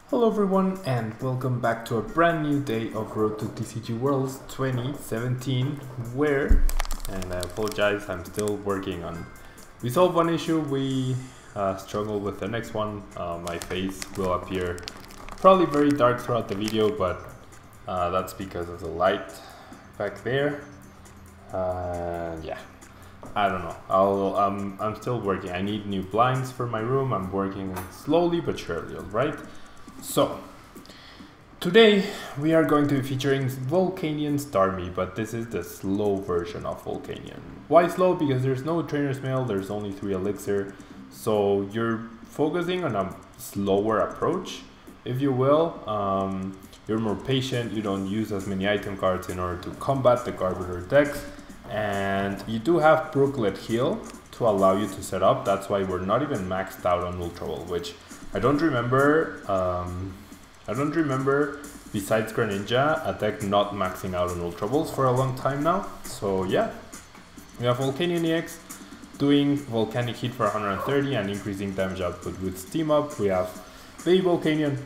Hello everyone and welcome back to a brand new day of Road to TCG Worlds 2017 where, and I apologize, I'm still working on resolve one issue. We struggle with the next one. My face will appear probably very dark throughout the video, but that's because of the light back there. Yeah, I don't know. I'm still working. I need new blinds for my room. I'm working slowly but surely, alright? So, today we are going to be featuring Volcanion Starmie, but this is the slow version of Volcanion. Why slow? Because there's no trainer's mail, there's only 3 elixir, so you're focusing on a slower approach, if you will. You're more patient, you don't use as many item cards in order to combat the Garbodor decks, and you do have Brooklet Hill to allow you to set up. That's why we're not even maxed out on Ultra Ball, which I don't remember besides Greninja a deck not maxing out on Ultra Balls for a long time now. So yeah, we have Volcanion-EX doing volcanic heat for 130 and increasing damage output with steam up. We have Baby Volcanion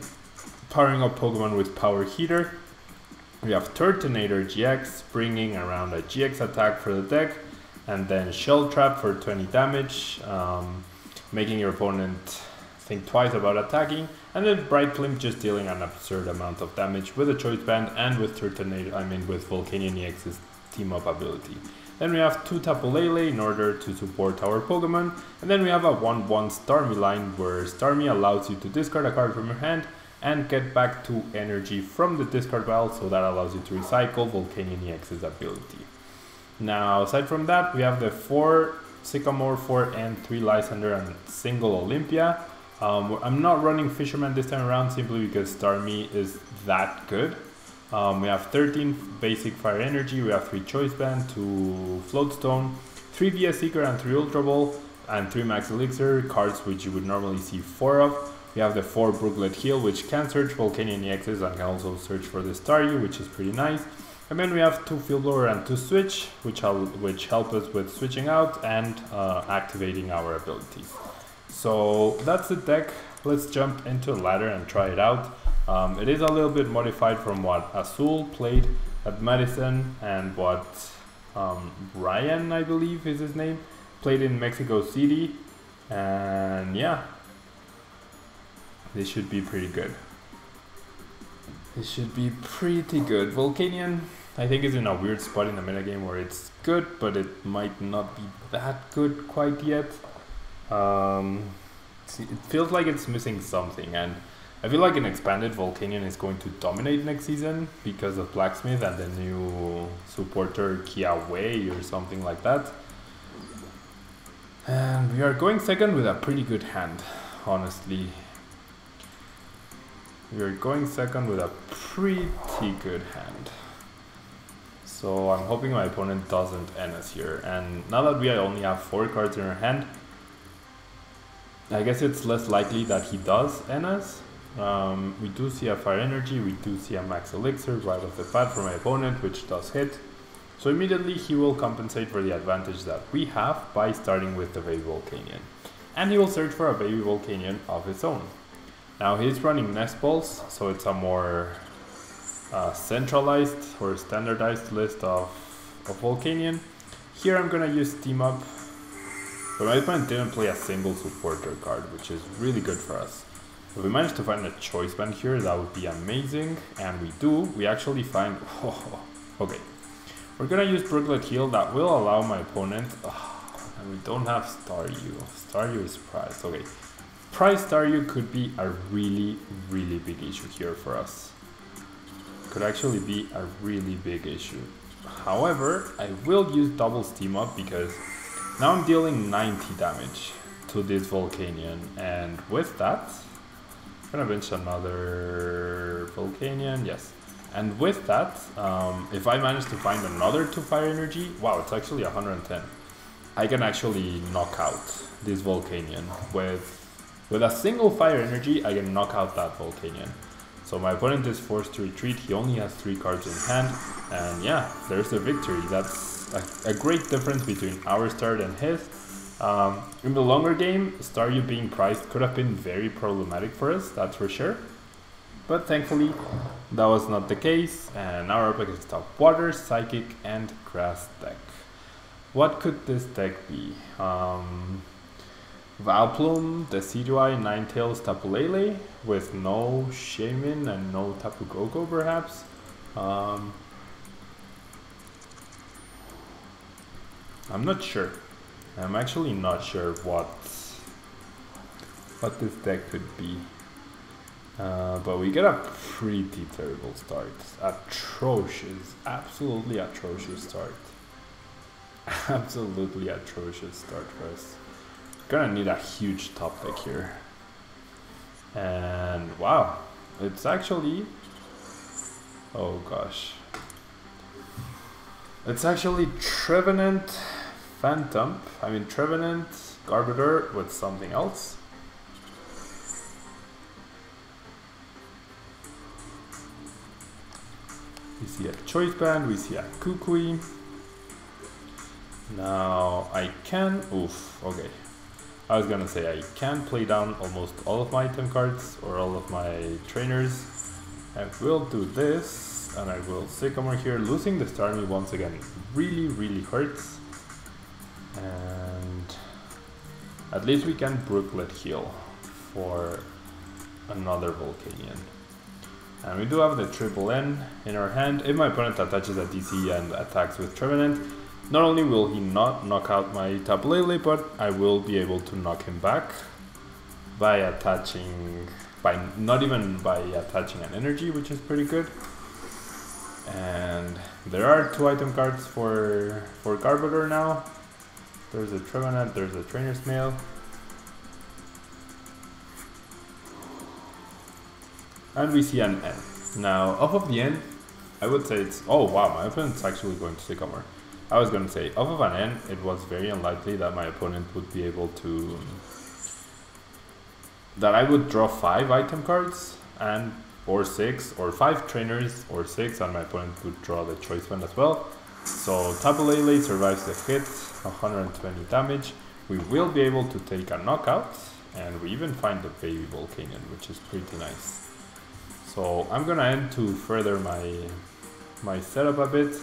powering up Pokemon with power heater. We have Turtonator-GX bringing around a GX attack for the deck, and then Shell Trap for 20 damage, making your opponent think twice about attacking, and then Bright Flame just dealing an absurd amount of damage with a Choice Band and with with Volcanion-EX's team up ability. Then we have 2 Tapu Lele in order to support our Pokemon, and then we have a 1/1 Starmie line where Starmie allows you to discard a card from your hand and get back 2 energy from the discard pile, so that allows you to recycle Volcanion-EX's ability. Now, aside from that, we have the 4 Sycamore, 4 and 3 Lysander and single Olympia. I'm not running Fisherman this time around simply because Starmie is that good. We have 13 basic fire energy, we have 3 Choice Band, 2 Float Stone, 3 VS Seeker and 3 Ultra Ball, and 3 Max Elixir, cards which you would normally see 4 of. We have the 4 Brooklet Hill, which can search Volcanion-EX's and can also search for the Staryu, which is pretty nice. And then we have 2 Field Blower and 2 Switch, which help us with switching out and activating our abilities. So that's the deck. Let's jump into a ladder and try it out. It is a little bit modified from what Azul played at Madison and what Ryan, I believe is his name, played in Mexico City. And yeah, this should be pretty good. Volcanion, I think, is in a weird spot in the metagame where it's good, but it might not be that good quite yet. It feels like it's missing something, and I feel like an expanded Volcanion is going to dominate next season because of Blacksmith and the new supporter Kia Wei or something like that. And we are going second with a pretty good hand, honestly. We are going second with a pretty good hand. So I'm hoping my opponent doesn't end us here. And now that we only have 4 cards in our hand, I guess it's less likely that he does end us. We do see a fire energy, we do see a max elixir right off the bat for my opponent, which does hit. So immediately he will compensate for the advantage that we have by starting with the Baby Volcanion. And he will search for a Baby Volcanion of his own. Now he's running Nest Balls, so it's a more centralized or standardized list of Volcanion. Here I'm gonna use Team Up. But my opponent didn't play a single supporter card, which is really good for us. If we manage to find a Choice Band here, that would be amazing. And we do. We actually find... okay. We're gonna use Brooklet Hill. That will allow my opponent... and we don't have Staryu. Staryu is prized. Okay. Prize Staryu could be a really big issue here for us. Could actually be a really big issue. However, I will use double Steam Up because now I'm dealing 90 damage to this Volcanion, and with that, I'm gonna bench another Volcanion, yes. And with that, if I manage to find another 2 fire energy, wow, it's actually 110. I can actually knock out this Volcanion. With a single fire energy, I can knock out that Volcanion. So my opponent is forced to retreat, he only has 3 cards in hand, and yeah, there's the victory. That's a great difference between our start and his. In the longer game, Staryu being priced could have been very problematic for us, that's for sure. But thankfully that was not the case, and now we're up against top water, psychic, and grass deck. What could this deck be? Vileplume, Decidueye, Ninetales, Tapu Lele with no Shaman and no Tapu Koko perhaps. I'm not sure. I'm actually not sure what this deck could be. But we get a pretty terrible start. Atrocious, absolutely atrocious start. Absolutely atrocious start for us. Gonna need a huge top deck here. And wow, it's actually, oh gosh. It's actually Trevenant, Phantom, Trevenant, Garbodor with something else. We see a Choice Band, we see a Kukui. Now I can, okay. I was gonna say I can play down almost all of my item cards or all of my trainers. I will do this, and I will Sycamore here. Losing the Starmie once again really hurts. And at least we can Brooklet Hill for another Volcanion. And we do have the Triple N in our hand. If my opponent attaches a DC and attacks with Trevenant, not only will he not knock out my Tapu Lele, but I will be able to knock him back by attaching, not even by attaching an energy, which is pretty good. And there are 2 item cards for Garbodor now. There's a Trevenant, there's a Trainer's Mail. And we see an N. Now, off of the N, I would say it's, oh wow, my opponent's actually going to Sycamore. I was going to say, off of an N, it was very unlikely that my opponent would be able to, that I would draw 5 item cards, and or 6, or 5 trainers, or 6, and my opponent would draw the Choice Band as well. So Tapu Lele survives the hit, 120 damage. We will be able to take a knockout, and we even find the baby Volcanion, which is pretty nice. So I'm gonna end to further my setup a bit.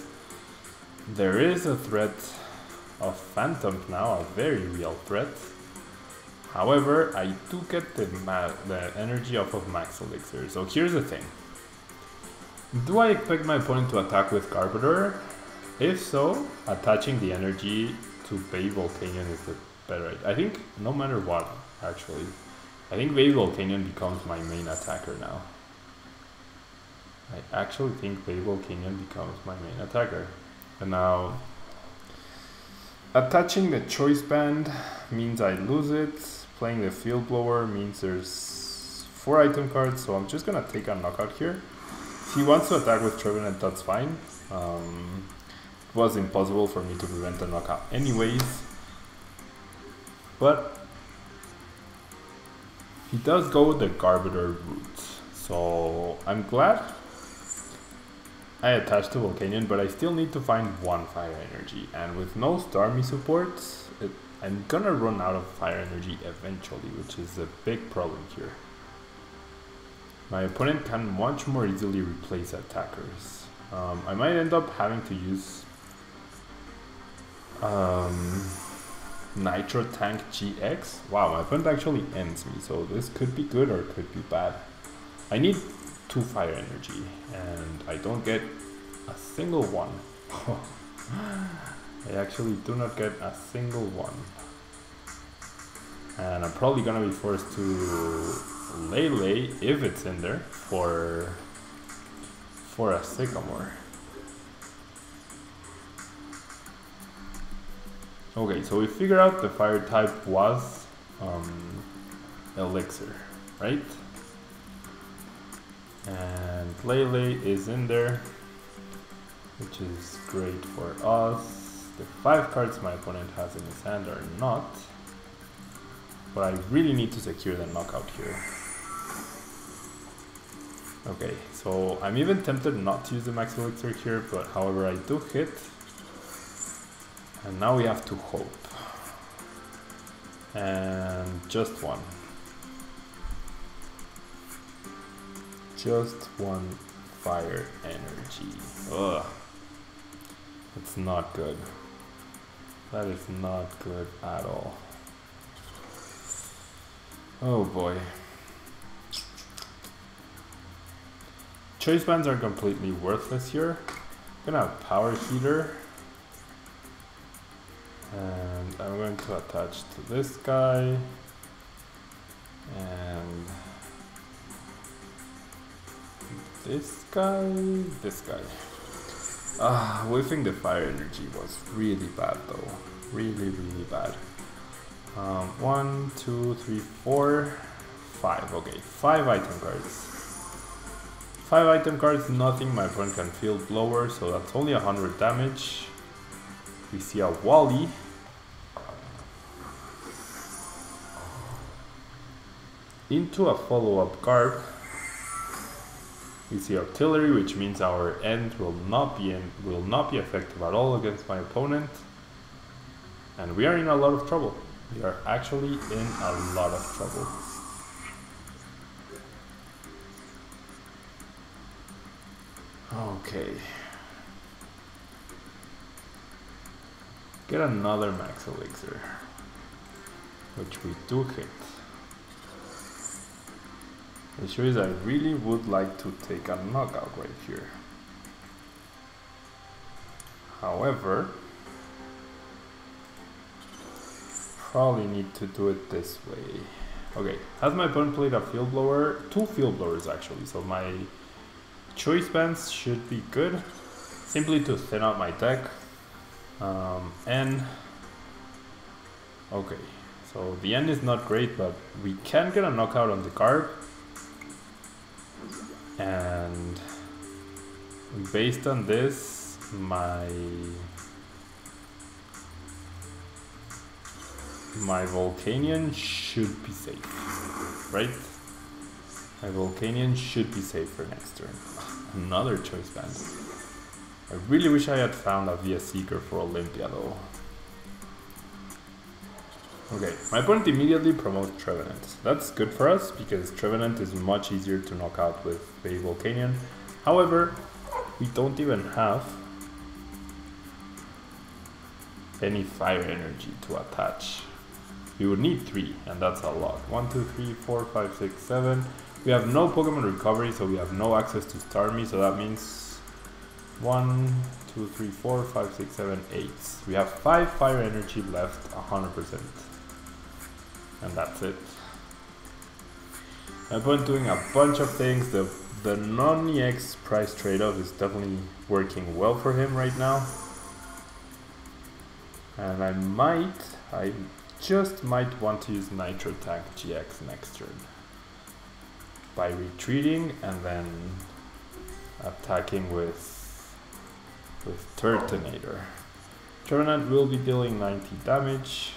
There is a threat of Phantom now, a very real threat. However, I do get the energy off of Max Elixir. So here's the thing. Do I expect my opponent to attack with Garbodor? If so, attaching the energy to Baby Volcanion is the better idea. I think no matter what, actually. I think Baby Volcanion becomes my main attacker now. I actually think Baby Volcanion becomes my main attacker. And now, attaching the Choice Band means I lose it. Playing the Field Blower means there's 4 item cards, so I'm just gonna take a knockout here. If he wants to attack with Trevenant, that's fine. It was impossible for me to prevent a knockout anyways. But he does go with the Garbodor route. So I'm glad I attached to Volcanion, but I still need to find 1 fire energy. And with no Starmie support, I'm gonna run out of fire energy eventually, which is a big problem here. My opponent can much more easily replace attackers. I might end up having to use Nitro Tank GX. Wow, my opponent actually ends me, so this could be good or it could be bad. I need 2 fire energy, and I don't get a single one. I actually do not get a single one. And I'm probably gonna be forced to Lele, if it's in there, for a Sycamore. Okay, so we figured out the fire type was Elixir, right? And Lele is in there, which is great for us. The 5 cards my opponent has in his hand are not, but I really need to secure the knockout here. Okay, so I'm even tempted not to use the Max Elixir here, but however I do hit. And now we have to hope. And just 1. just one fire energy. Ugh. It's not good. That is not good at all. Oh boy. Choice bands are completely worthless here. I'm gonna have power heater. And I'm going to attach to this guy. And this guy, this guy. Whiffing the fire energy was really bad though. Really, really bad. 1, 2, 3, 4, 5. Okay, 5 item cards. 5 item cards, nothing my opponent can Field Blower, so that's only 100 damage. We see a Wally. Into a follow-up Garb. We see artillery, which means our end will not be effective at all against my opponent. And we are in a lot of trouble. We are actually in a lot of trouble. Okay. Get another max elixir, which we do hit. The issue is I really would like to take a knockout right here. However, probably need to do it this way. Okay, has my opponent played a Field Blower? 2 Field Blowers actually, so my Choice Bands should be good. Simply to thin out my deck. Okay, so the end is not great, but we can get a knockout on the Garb. And based on this, my Volcanion should be safe, right? My Volcanion should be safe for next turn. Another Choice Band. I really wish I had found a VS Seeker for Olympia though. Okay, my opponent immediately promotes Trevenant. That's good for us because Trevenant is much easier to knock out with a Volcanion. However, we don't even have any fire energy to attach. We would need 3, and that's a lot. 1, 2, 3, 4, 5, 6, 7. We have no Pokemon recovery, so we have no access to Starmie, so that means 1, 2, 3, 4, 5, 6, 7, 8. We have 5 fire energy left, 100%. And that's it. My opponent doing a bunch of things. The non-EX price trade-off is definitely working well for him right now. And I just might want to use Nitro Tank GX next turn. By retreating and then attacking with Turtonator. Trevenant will be dealing 90 damage.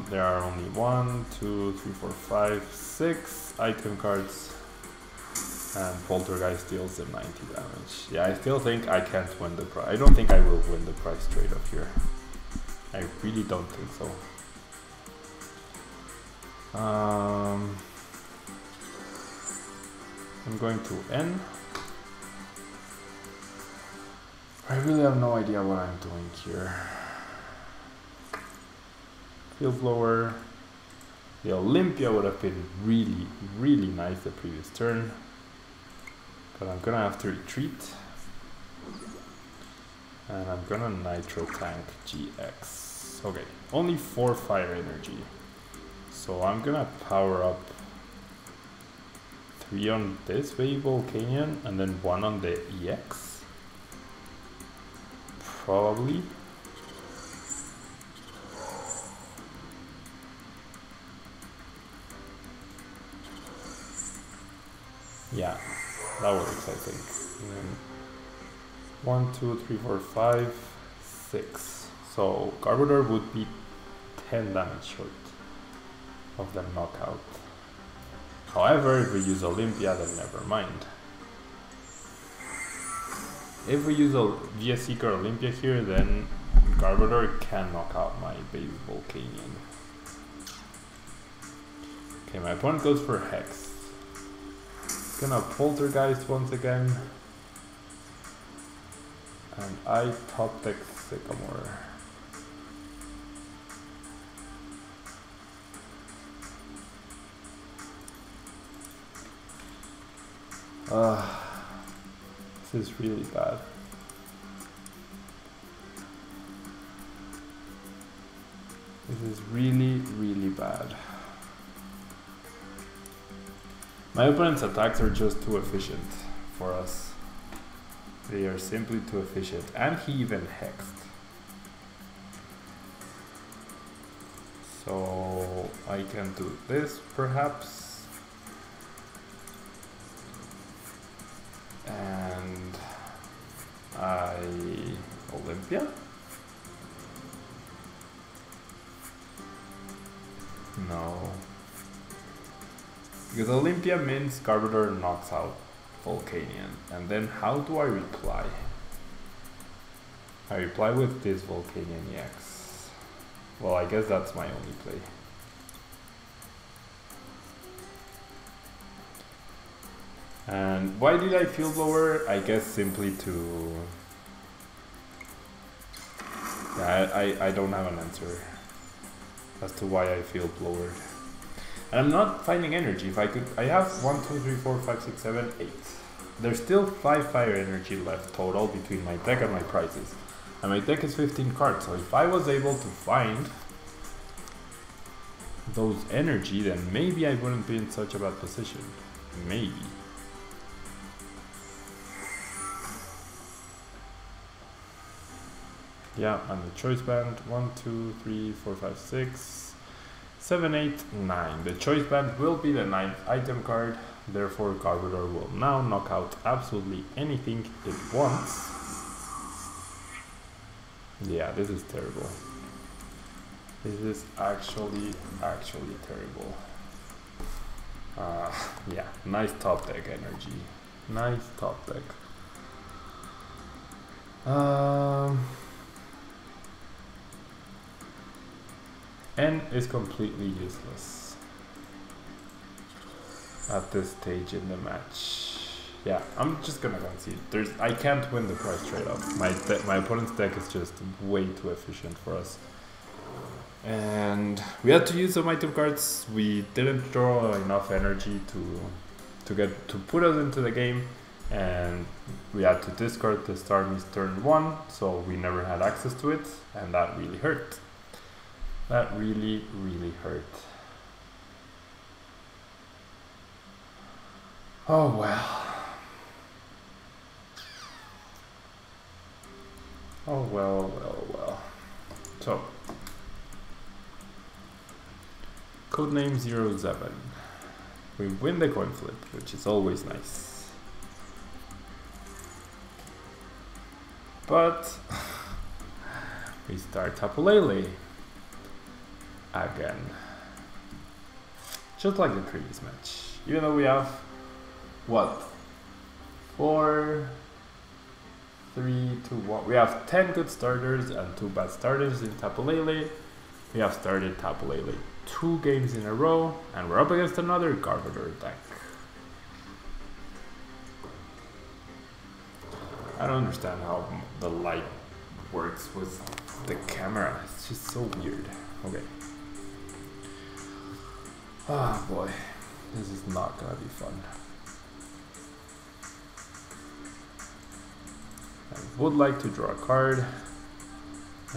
There are only 1, 2, 3, 4, 5, 6 item cards, and Poltergeist deals them 90 damage. Yeah, I still think I can't win the prize. I don't think I will win the prize trade-off here. I really don't think so. I'm going to N. I really have no idea what I'm doing here. Field Blower. The Olympia would have been really, really nice the previous turn. But I'm gonna have to retreat. And I'm gonna Nitro Tank GX. Okay, only 4 fire energy. So I'm gonna power up 3 on this way Volcanion and then 1 on the EX. Probably. Yeah, that works, I think. And then 1, 2, 3, 4, 5, 6. So Garbodor would be 10 damage short of the knockout. However, if we use Olympia, then never mind. If we use a VS Seeker Olympia here, then Garbodor can knock out my baby Volcanion. Okay, my opponent goes for Hex. Gonna Poltergeist once again. And I top deck Sycamore. This is really bad. This is really, really bad. My opponent's attacks are just too efficient for us. They are simply too efficient. And he even hexed. So I can do this perhaps. And Olympia? No. Because Olympia means Garbodor knocks out Volcanion. And then how do I reply? I reply with this Volcanion-EX. Well, I guess that's my only play. And why did I Field Blower? I guess simply to... Yeah, I don't have an answer as to why I Field Blowered. And I'm not finding energy. If I could, I have 1, 2, 3, 4, 5, 6, 7, 8. There's still 5 fire energy left total between my deck and my prizes. And my deck is 15 cards, so if I was able to find those energy, then maybe I wouldn't be in such a bad position. Maybe. Yeah, and the Choice Band, 1, 2, 3, 4, 5, 6, 7, 8, 9. The Choice Band will be the 9th item card, therefore Garbodor will now knock out absolutely anything it wants. Yeah, this is terrible. This is actually terrible. Yeah, nice top deck energy. Nice top deck. N is completely useless at this stage in the match. Yeah, I'm just gonna concede. I can't win the price trade-off. My opponent's deck is just way too efficient for us. And we had to use some item cards. We didn't draw enough energy to put us into the game, and we had to discard the Starmie's turn 1, so we never had access to it, and that really hurt. That really hurt. Oh well. Oh well. So, codename 07. We win the coin flip, which is always nice. But we start Tapu Lele again. Just like the previous match. Even though we have what? 4, 3, 2, 1. We have 10 good starters and 2 bad starters in Tapu Lele. We have started Tapu Lele 2 games in a row, and we're up against another Garbodor deck. I don't understand how the light works with the camera. It's just so weird. Okay. Ah, boy. This is not gonna be fun. I would like to draw a card.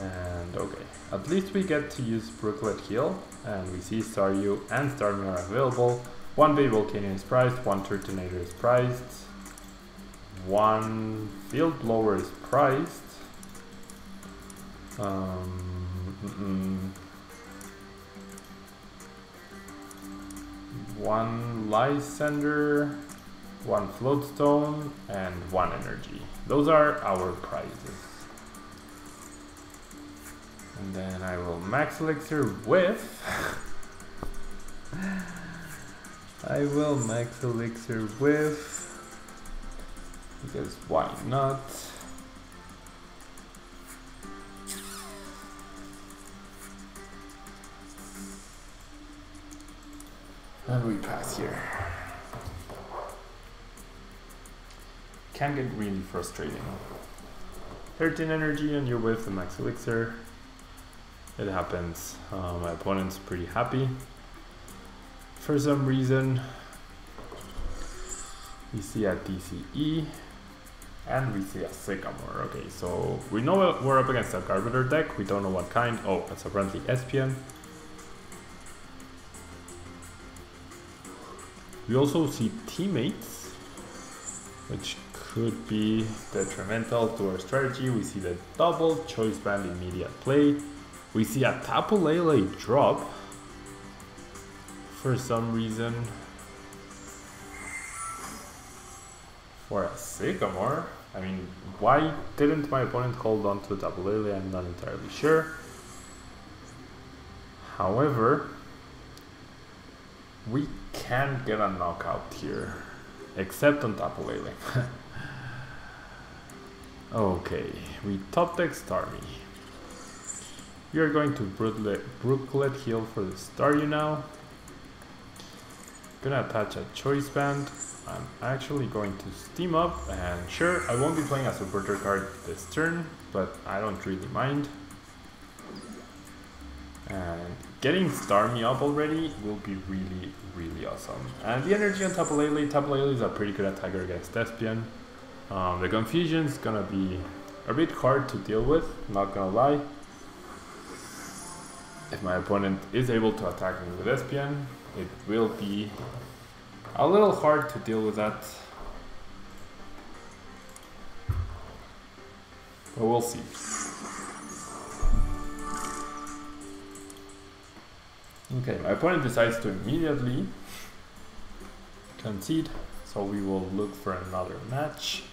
And okay. At least we get to use Brooklet Hill. And we see Staryu and Starmie are available. 1 Baby Volcanion is prized. 1 Turtonator is prized. 1 Field Blower is prized. 1 Lysender, 1 Float Stone, and 1 Energy. Those are our prizes. And then I will Max Elixir with... I will Max Elixir with... Because why not? And we pass here. Can get really frustrating. 13 energy and you're with the max elixir. It happens. My opponent's pretty happy. For some reason, we see a DCE and we see a Sycamore. Okay, so we know we're up against a Garbodor deck. We don't know what kind. Oh, it's a friendly SPN. We also see teammates, which could be detrimental to our strategy. We see the double Choice Band immediate play. We see a Tapu Lele drop for some reason for a Sycamore. I mean, why didn't my opponent hold on to Tapu Lele? I'm not entirely sure. However, we can get a knockout here, except on Tapu Lele. Okay, we top deck Starmie. We are going to Brooklet Hill for the Staryu now. Gonna attach a Choice Band. I'm actually going to steam up, and sure, I won't be playing a supporter card this turn, but I don't really mind. And getting Starmie up already will be really, really awesome. And the energy on Tapu Lele is a pretty good attacker against Espion. The confusion's gonna be a bit hard to deal with, not gonna lie. If my opponent is able to attack me with Espion, it will be a little hard to deal with that. But we'll see. Okay, my opponent decides to immediately concede, so we will look for another match.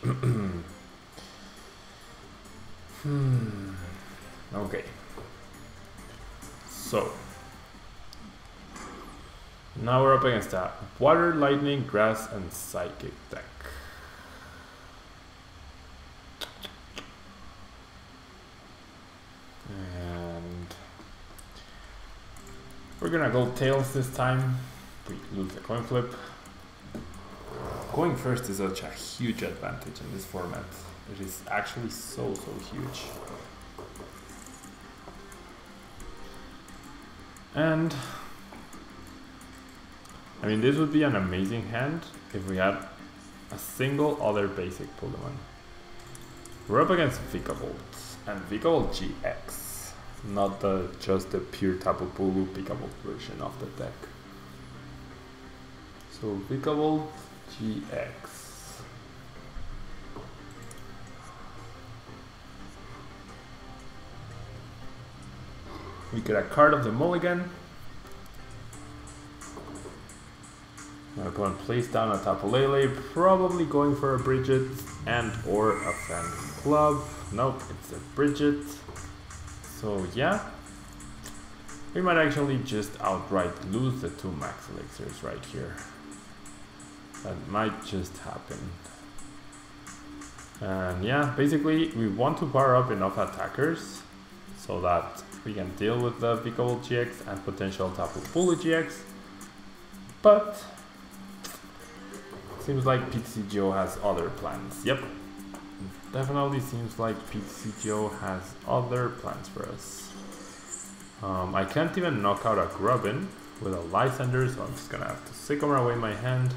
Okay. So now we're up against a Water, Lightning, Grass, and Psychic deck. And we're gonna go Tails this time. We lose the coin flip. Going first is such a huge advantage in this format. It is actually so huge. And I mean, this would be an amazing hand if we had a single other basic Pokémon. We're up against Vikavolt and Vikavolt GX, not just the pure Tapu Lele Vikavolt version of the deck. So Vikavolt GX. We get a card of the mulligan. My opponent plays down a Tapu Lele, probably going for a Bridget and or a Phantom Club. Nope, it's a Bridget. So yeah, we might actually just outright lose the 2 max elixirs right here. That might just happen. And yeah, basically we want to power up enough attackers so that we can deal with the Vikavolt GX and potential Tapu Lele GX. But seems like PTCGO has other plans. Yep, definitely seems like PTCGO has other plans for us. I can't even knock out a Grubbin with a Lysander, so I'm just gonna have to Sycamore away my hand.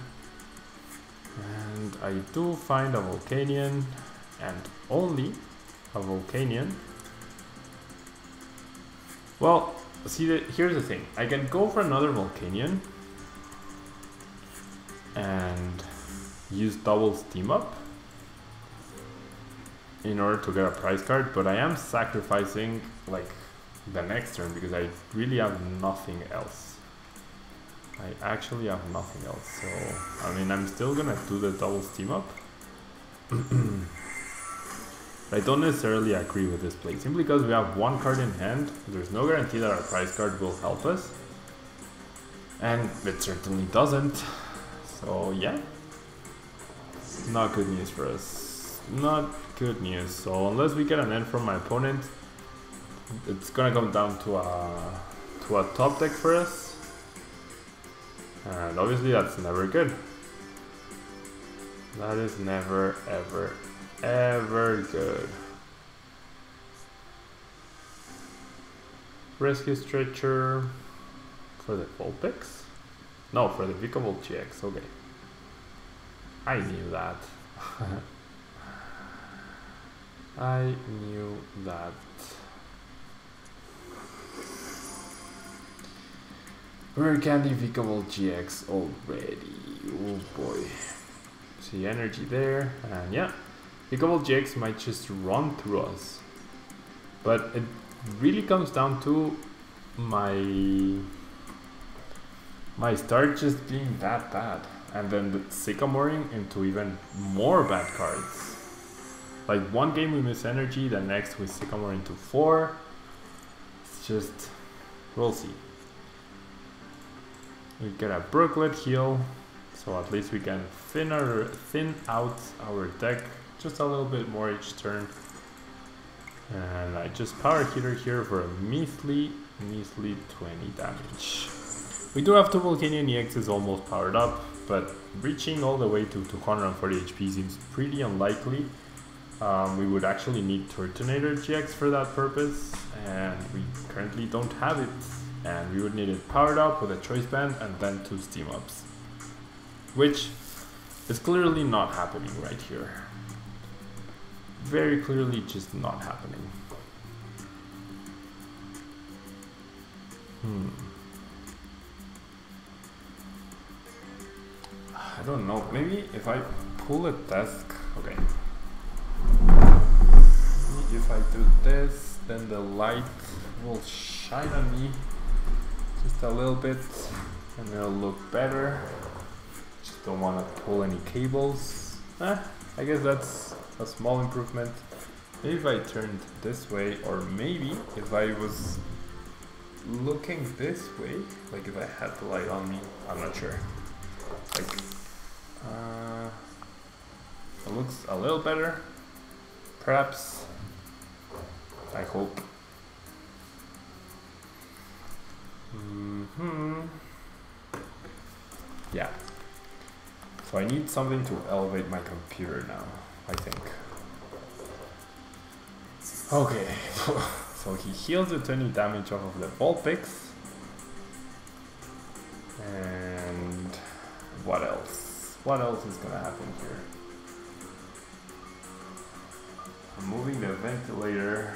And I do find a Volcanion, and only a Volcanion. Well, see, here's the thing. I can go for another Volcanion and use double Steam Up in order to get a prize card, but I am sacrificing like the next turn because I really have nothing else. I actually have nothing else, so I mean, I'm still gonna do the double Steam Up. I don't necessarily agree with this play, simply because we have 1 card in hand. There's no guarantee that our prize card will help us, and it certainly doesn't. So yeah, not good news for us. Not good news. So unless we get an end from my opponent, it's gonna come down to a top deck for us. And obviously that's never good. That is never, ever, ever good. Rescue Stretcher for the Vulpix? No, for the Vikavolt GX, okay. I knew that. I knew that. Rare Candy Vikavolt GX already. Oh boy. See energy there, and yeah. Vikavolt GX might just run through us. But it really comes down to my start just being that bad. And then the Sycamoring into even more bad cards. Like one game we miss energy, the next we Sycamore into 4. It's just, we'll see. We get a Brooklet Hill, so at least we can thin out our deck just a little bit more each turn. And I just Power Hitter here for a measly 20 damage. We do have 2 Volcanion EXs almost powered up, but reaching all the way to 240 HP seems pretty unlikely. We would actually need Turtonator-GX for that purpose, and we currently don't have it. And we would need it powered up with a Choice Band and then 2 Steam Ups. Which is clearly not happening right here. Very clearly just not happening. I don't know, maybe if I pull a desk, okay. Maybe if I do this, then the light will shine on me just a little bit and it'll look better. Just don't want to pull any cables. I guess that's a small improvement. Maybe if I turned this way, or maybe if I was looking this way, like if I had the light on me, I'm not sure. Like, it looks a little better, perhaps. I hope. Yeah. So I need something to elevate my computer now, I think. Okay. So he heals the 20 damage off of the Vulpix. And what else? What else is gonna happen here? I'm moving the ventilator,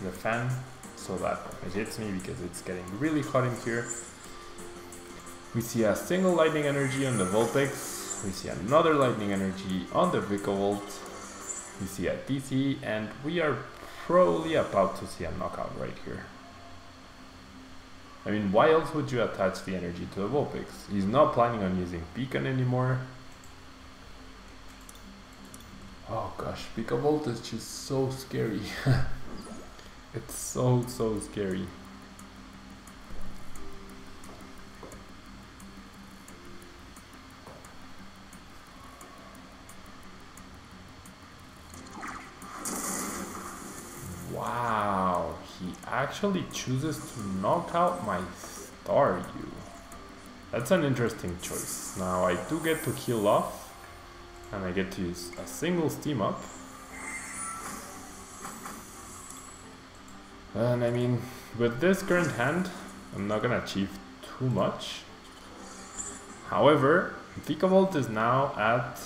the fan, so that it hits me because it's getting really hot in here. We see a single lightning energy on the Vulpix. We see another lightning energy on the Vikavolt. We see a DC, and we are probably about to see a knockout right here. I mean, why else would you attach the energy to the Vulpix? He's not planning on using Beacon anymore. Oh gosh, Vikavolt is just so scary. It's so scary. Wow, he actually chooses to knock out my Staryu. That's an interesting choice. Now I do get to heal off, and I get to use a single Steam Up. And I mean, with this current hand, I'm not gonna achieve too much. However, Vikavolt is now at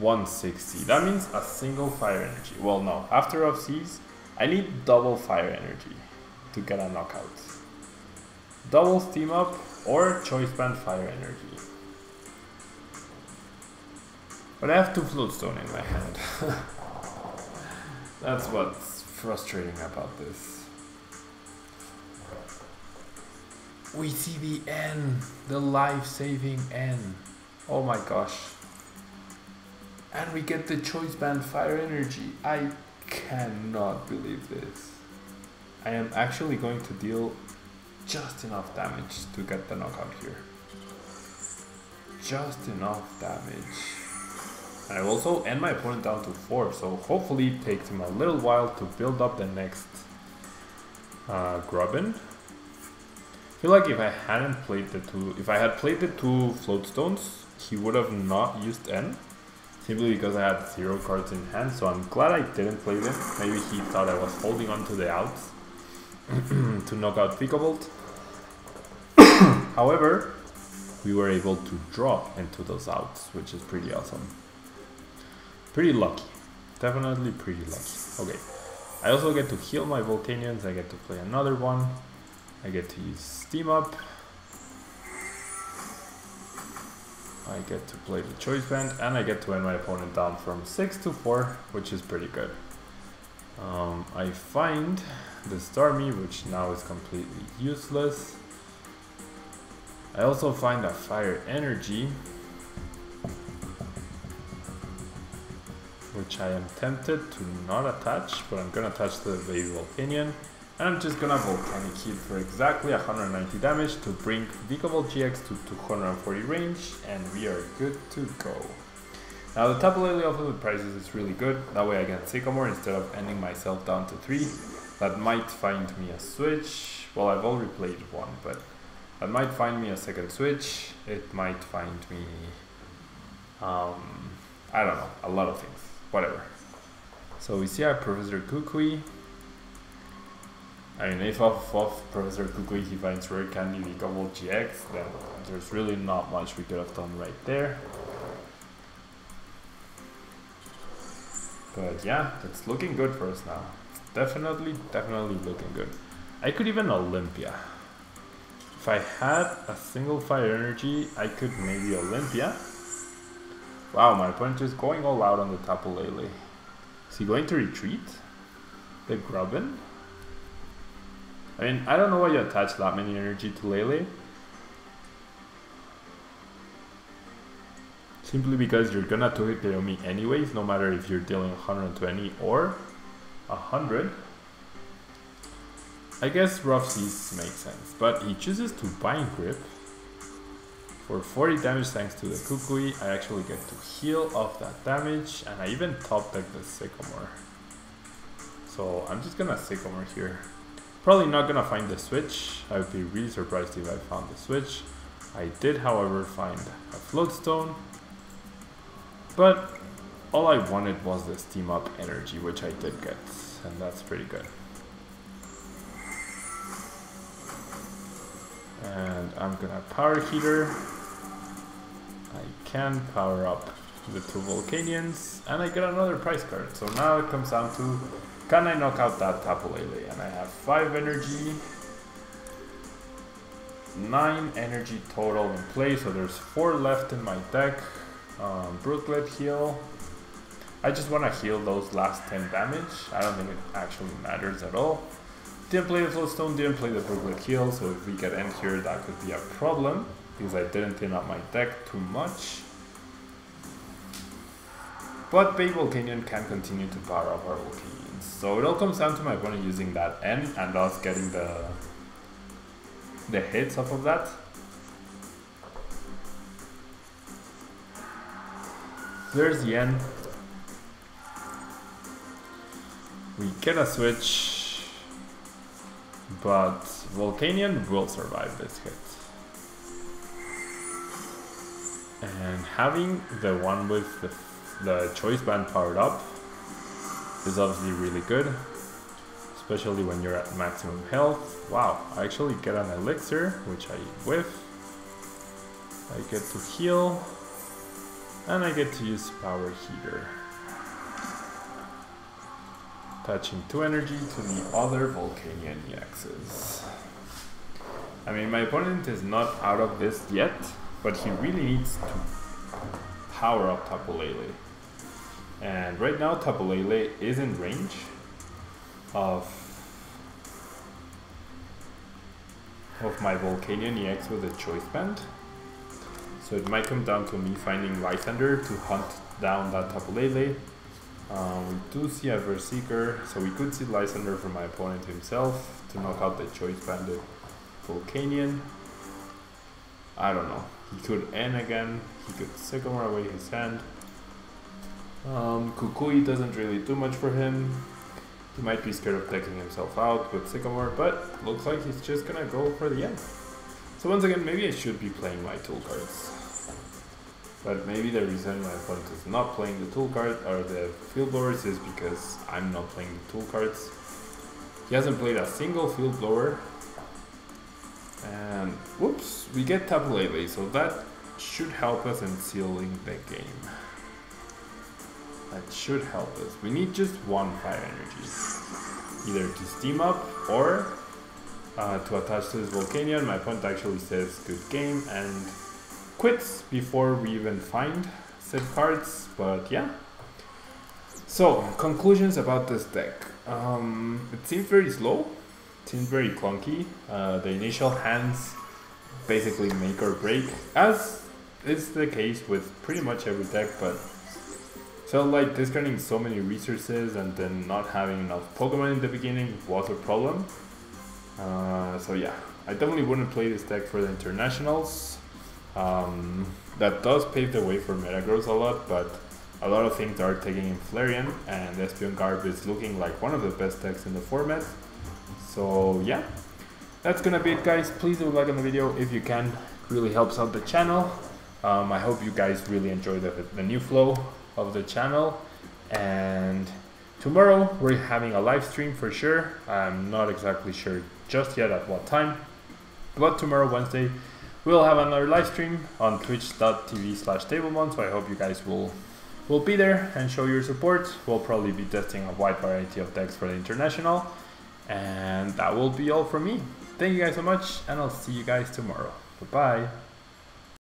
160. That means a single fire energy. Well, no, after off seas, I need double fire energy to get a knockout. Double Steam Up or Choice Band fire energy. But I have 2 Float Stone in my hand. That's what's frustrating about this. We see the N, the life-saving N. Oh my gosh. And we get the Choice Band fire energy. I cannot believe this. I am actually going to deal just enough damage to get the knockout here. Just enough damage. And I will also end my opponent down to 4, so hopefully it takes him a little while to build up the next Grubbin. feel like if I hadn't played the two, if I had played the two Float Stones, he would have not used N, simply because I had 0 cards in hand, so I'm glad I didn't play them. Maybe he thought I was holding on to the outs to knock out Vikavolt. However, we were able to draw into those outs, which is pretty awesome. Pretty lucky. Definitely pretty lucky. Okay. I also get to heal my Volcanions. I get to play another one. I get to use Steam Up. I get to play the Choice Band, and I get to end my opponent down from 6 to 4, which is pretty good. I find the Starmie, which now is completely useless. I also find a Fire Energy, which I am tempted to not attach, but I'm gonna attach the baby Volcanion, and I'm just gonna Volcanic Hit for exactly 190 damage to bring Vikavolt GX to 240 range, and we are good to go. Now the Tapu Lele off of the prices is really good, that way I get Sycamore instead of ending myself down to 3. That might find me a switch. Well, I've already played one, but that might find me a second switch. It might find me, I don't know, a lot of things. Whatever. So we see our Professor Kukui. I mean, if off Professor Kukui he finds Rare Candy Vikavolt GX, then there's really not much we could have done right there. But yeah, it's looking good for us now. Definitely looking good. I could even Olympia. If I had a single Fire Energy, I could maybe Olympia. Wow, my opponent is going all out on the Tapu Lele. Is he going to retreat? The Grubbin? I mean, I don't know why you attach that many energy to Lele. Simply because you're gonna 2-hit KO me anyways, no matter if you're dealing 120 or 100. I guess Rough Seas makes sense, but he chooses to Bind Grip. For 40 damage thanks to the Kukui, I actually get to heal off that damage, and I even top deck the Sycamore. So I'm just gonna Sycamore here. Probably not gonna find the switch. I would be really surprised if I found the switch. I did, however, find a Float Stone, but all I wanted was the Steam Up energy, which I did get, and that's pretty good. And I'm gonna Power Heater. I can power up the 2 Volcanions, and I get another prize card. So now it comes down to, can I knock out that Tapu Lele? And I have 5 energy, 9 energy total in play, so there's 4 left in my deck. Brooklet Hill. I just want to heal those last 10 damage. I don't think it actually matters at all. Didn't play the Float Stone, didn't play the Brooklet Hill, so if we get end here, that could be a problem, because I didn't thin up my deck too much. But Baby Volcanion can continue to power up our Volcanions. So it all comes down to my opponent using that N and us getting the hits off of that. There's the N. We get a switch, but Volcanion will survive this hit. And having the one with the Choice Band powered up is obviously really good, especially when you're at maximum health. Wow, I actually get an elixir, which I whiff. I get to heal, and I get to use Power Heater. Attaching 2 energy to the other Volcanion EXs. I mean, my opponent is not out of this yet, but he really needs to power up Tapu Lele. And right now Tapu Lele is in range of my Volcanion EX with a Choice Band. So it might come down to me finding Lysander to hunt down that Tapu Lele. We do see a Seeker, so we could see Lysander from my opponent himself to knock out the Choice Banded Volcanion. I don't know. He could N again, he could Sycamore away his hand. Kukui doesn't really do much for him. He might be scared of taking himself out with Sycamore, but looks like he's just gonna go for the end. So once again, maybe I should be playing my tool cards. But maybe the reason my opponent is not playing the tool card or the field blowers is because I'm not playing the tool cards. He hasn't played a single field blower. And whoops, we get Tapu Lele, so that should help us in sealing the game. That should help us. We need just 1 fire energy. Either to steam up or to attach to this Volcanion. My opponent actually says good game and quits before we even find said cards, but yeah. So, conclusions about this deck. It seems very slow, it seems very clunky. The initial hands basically make or break, as is the case with pretty much every deck, but felt like discarding so many resources and then not having enough Pokemon in the beginning was a problem. So yeah, I definitely wouldn't play this deck for the internationals. That does pave the way for meta growth a lot, but a lot of things are taking in Flareon, and Espeon Garb is looking like one of the best decks in the format. So yeah, that's gonna be it, guys. Please do like on the video if you can, it really helps out the channel. I hope you guys really enjoy the new flow of the channel, and tomorrow we're having a live stream for sure. I'm not exactly sure just yet at what time, but tomorrow, Wednesday, we'll have another live stream on twitch.tv/Tablemon, so I hope you guys will be there and show your support. We'll probably be testing a wide variety of decks for the international, and that will be all from me. Thank you guys so much, and I'll see you guys tomorrow. Bye-bye.